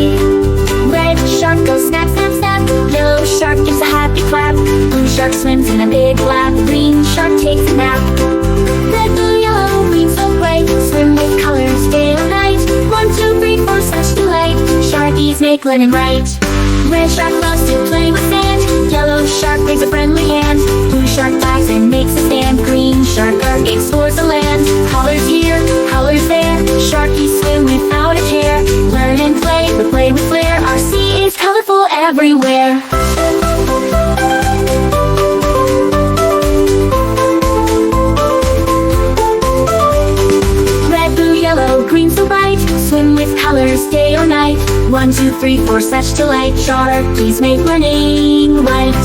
sea. Red shark goes snap, snap, snap. Yellow shark gives a happy clap. Blue shark swims in a big lap. Green shark takes a nap. Red, blue, yellow, green so bright. Swim with colors day or night. 1, 2, 3, 4, such delight. Sharkies make learning right. Red shark loves to play with sand. Yellow shark brings a friendly hand. Blue shark dives and makes a stand. Green shark explores the land. Colors here, colors there. Sharkies swim without a care. Learn and play, but play with flair. Our sea is colorful everywhere. Red, blue, yellow, green so bright. Swim with colors day or night. 1, 2, 3, 4, such delight. Sharkies make learning right.